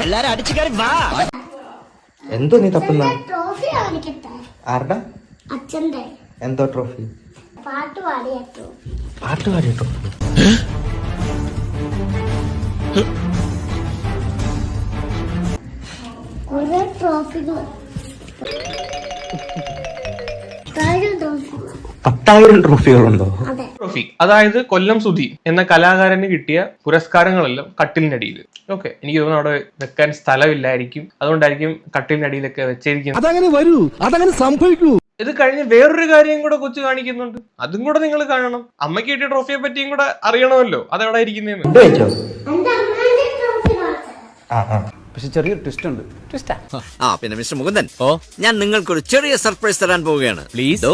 എല്ലാരും അടിച്ചു കയറി വാ. എന്തോ നീ തപ്പുന്ന? ട്രോഫി കാണിക്കട്ടെ. ആരുടെ? അച്ഛന്റെ. എന്തോ ട്രോഫി? പാട്ട് പാടിയ ട്രോഫി. പാട്ട് പാടിയ ട്രോഫി? കുറെ ട്രോഫികൾ. 10,000 ട്രോഫികളുണ്ടോ? അതെ. ട്രോഫി അതായത് കൊല്ലം സുധി എന്ന കലാകാരന് കിട്ടിയ പുരസ്കാരങ്ങളെല്ലാം കട്ടിലിനടിയിൽ. ഓക്കെ, എനിക്ക് തോന്നുന്നു അവിടെ വെക്കാൻ സ്ഥലമില്ലായിരിക്കും, അതുകൊണ്ടായിരിക്കും കട്ടിലിനടിയിലൊക്കെ വെച്ചിരിക്കുന്നത്. അതങ്ങനെ വരൂ, അതങ്ങനെ സംഭവിക്കൂ. ഇത് കഴിഞ്ഞ് വേറൊരു കാര്യം കൂടെ കൊച്ചു കാണിക്കുന്നുണ്ട്, അതും കൂടെ നിങ്ങൾ കാണണം. അമ്മയ്ക്ക് കിട്ടിയ ട്രോഫിയെ പറ്റിയും കൂടെ അറിയണമല്ലോ, അതെവിടെ ഇരിക്കുന്നതെന്ന്. എന്റെ അമ്മേന്റെ ട്രോഫി കാണിച്ചത്. പക്ഷെ ചെറിയൊരു ട്വിസ്റ്റ് ഉണ്ട്. പിന്നെ മിസ്റ്റർ മുകുന്ദൻ, ഞാൻ നിങ്ങൾക്കൊരു ചെറിയ സർപ്രൈസ് തരാൻ പോവുകയാണ്. പ്ലീസ്.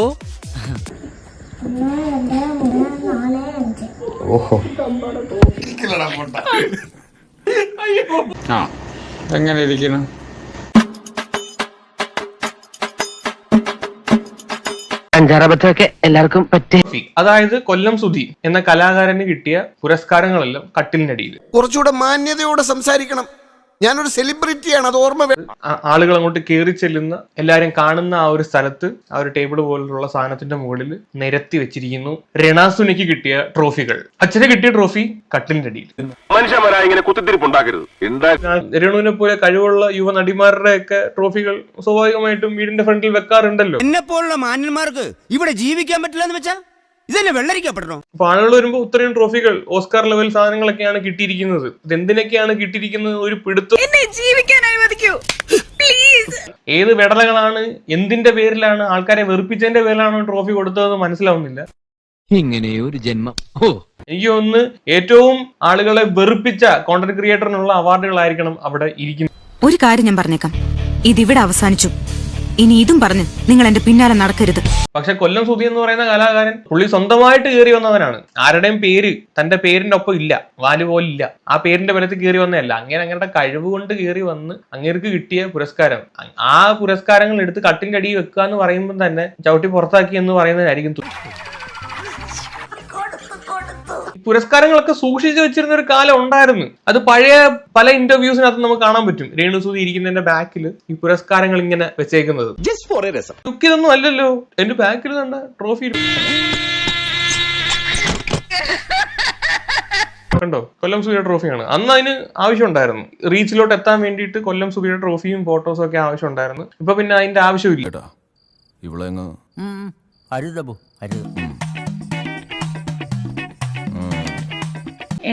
1, 2, 3, 4, 5. ഓഹോ, എങ്ങനെ ഇരിക്കണം? അഞ്ചാറബദ്ധമൊക്കെ എല്ലാവർക്കും പറ്റേ. അതായത് കൊല്ലം സുധി എന്ന കലാകാരന് കിട്ടിയ പുരസ്കാരങ്ങളെല്ലാം കട്ടിലിനടിയിൽ. കുറച്ചുകൂടെ മാന്യതയോടെ സംസാരിക്കണം. ഞാനൊരു സെലിബ്രിറ്റിയാണ്, അത് ഓർമ്മ. ആളുകൾ അങ്ങോട്ട് കയറി ചെല്ലുന്ന, എല്ലാരും കാണുന്ന ആ ഒരു സ്ഥലത്ത് ആ ഒരു ടേബിൾ പോലുള്ള സാധനത്തിന്റെ മുകളിൽ നിരത്തി വെച്ചിരിക്കുന്നു രണാസുനിക്ക് കിട്ടിയ ട്രോഫികൾ. അച്ഛന് കിട്ടിയ ട്രോഫി കട്ടിലിന്റെ അടിയിൽ. രേണുവിനെ പോലെ കഴിവുള്ള യുവ നടിമാരുടെ ഒക്കെ ട്രോഫികൾ സ്വാഭാവികമായിട്ടും വീടിന്റെ ഫ്രണ്ടിൽ വെക്കാറുണ്ടല്ലോ. എന്നെ പോലുള്ള മാന്യന്മാർക്ക് ഇവിടെ ജീവിക്കാൻ പറ്റില്ല എന്ന് വെച്ചാ ഇതന്നെ വെള്ളരിക്കപ്പെടണോ? അപ്പൊ ആളുകൾ വരുമ്പോ ഇത്രയും ട്രോഫികൾ, ഓസ്കാർ ലെവൽ സാധനങ്ങളൊക്കെയാണ് കിട്ടിയിരിക്കുന്നത്. ഇതെന്തിനൊക്കെയാണ് കിട്ടിയിരിക്കുന്നത് ഒരു പിടുത്തം. ഏത് വെടലകളാണ്, എന്തിന്റെ പേരിലാണ്, ആൾക്കാരെ വെറുപ്പിച്ചതിന്റെ പേരിലാണോ ട്രോഫി കൊടുത്തതെന്ന് മനസ്സിലാവുന്നില്ല. ഇങ്ങനെയൊരു ജന്മം. എനിക്ക് തോന്നുന്നു ഏറ്റവും ആളുകളെ വെറുപ്പിച്ച കോണ്ടന്റ് ക്രിയേറ്ററിനുള്ള അവാർഡുകളായിരിക്കണം അവിടെ ഇരിക്കുന്നത്. ഒരു കാര്യം ഞാൻ പറഞ്ഞേക്കാം, ഇതിവിടെ അവസാനിച്ചു. ഇനി ഇതും പറഞ്ഞ് നിങ്ങൾ എന്റെ പിന്നാലെ നടക്കരുത്. പക്ഷെ കൊല്ലം സുധി എന്ന് പറയുന്ന കലാകാരൻ, പുള്ളി സ്വന്തമായിട്ട് കയറി വന്നവനാണ്. ആരുടെയും പേര് തന്റെ പേരിന്റെ ഒപ്പം ഇല്ല, വാല് പോലില്ല. ആ പേരിന്റെ ബലത്തിൽ കയറി വന്നതല്ല. അങ്ങയുടെ കഴിവ് കൊണ്ട് കയറി വന്ന് അങ്ങേർക്ക് കിട്ടിയ പുരസ്കാരം, ആ പുരസ്കാരങ്ങൾ എടുത്ത് കട്ടിന്റെ അടിയിൽ വെക്കുക എന്ന് പറയുമ്പോൾ തന്നെ ചവിട്ടി പുറത്താക്കി എന്ന് പറയുന്നതിനായിരിക്കും. പുരസ്കാരങ്ങളൊക്കെ സൂക്ഷിച്ചു വെച്ചിരുന്ന ഒരു കാലം ഉണ്ടായിരുന്നു. അത് പഴയ പല ഇന്റർവ്യൂസിനകത്ത് നമുക്ക് കാണാൻ പറ്റും. രേണു സുധി ഇരിക്കുന്നതിന്റെ ബാക്കിൽ ഈ പുരസ്കാരങ്ങൾ ഇങ്ങനെ വെച്ചേക്കുന്നത്. ഇതൊന്നും അല്ലല്ലോ, എന്റെ ബാക്കിൽ കണ്ട ട്രോഫി കണ്ടോ, കൊല്ലം സുധിയുടെ ട്രോഫിയാണ്. അന്ന് അതിന് ആവശ്യം ഉണ്ടായിരുന്നു. റീച്ചിലോട്ട് എത്താൻ വേണ്ടിയിട്ട് കൊല്ലം സുധിയുടെ ട്രോഫിയും ഫോട്ടോസും ഒക്കെ ആവശ്യം ഉണ്ടായിരുന്നു. ഇപ്പൊ പിന്നെ അതിന്റെ ആവശ്യമില്ല.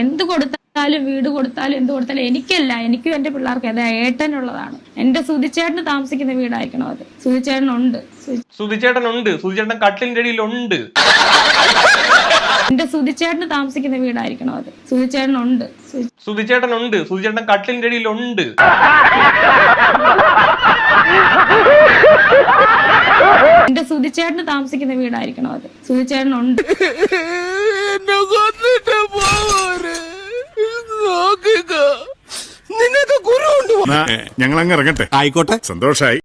എന്ത് കൊടുത്താലും, വീട് കൊടുത്താലും, എന്ത് കൊടുത്താലും എനിക്കല്ല, എനിക്കും എന്റെ പിള്ളേർക്ക് അത് ഏട്ടനുള്ളതാണ്. എന്റെ സുധിച്ചേട്ടന് താമസിക്കുന്ന വീടായിരിക്കണം അത്. സുധിച്ചേട്ടനുണ്ട്, സുധിച്ചേട്ടൻ കട്ടിലിന്റെ അടിയിലുണ്ട്. എന്റെ സുധിച്ചേട്ടന് താമസിക്കുന്ന വീടായിരിക്കണം അത്. സുധിച്ചേട്ടനുണ്ട്, സുധിച്ചേട്ടൻ കട്ടിലിന്റെ അടിയിലുണ്ട്. എന്റെ സുധിച്ചേട്ടന് താമസിക്കുന്ന വീടായിരിക്കണം അത്. സുധിച്ചേട്ടനുണ്ട്. ഞങ്ങൾ അങ്ങ് ഇറങ്ങട്ടെ. ആയിക്കോട്ടെ, സന്തോഷായി.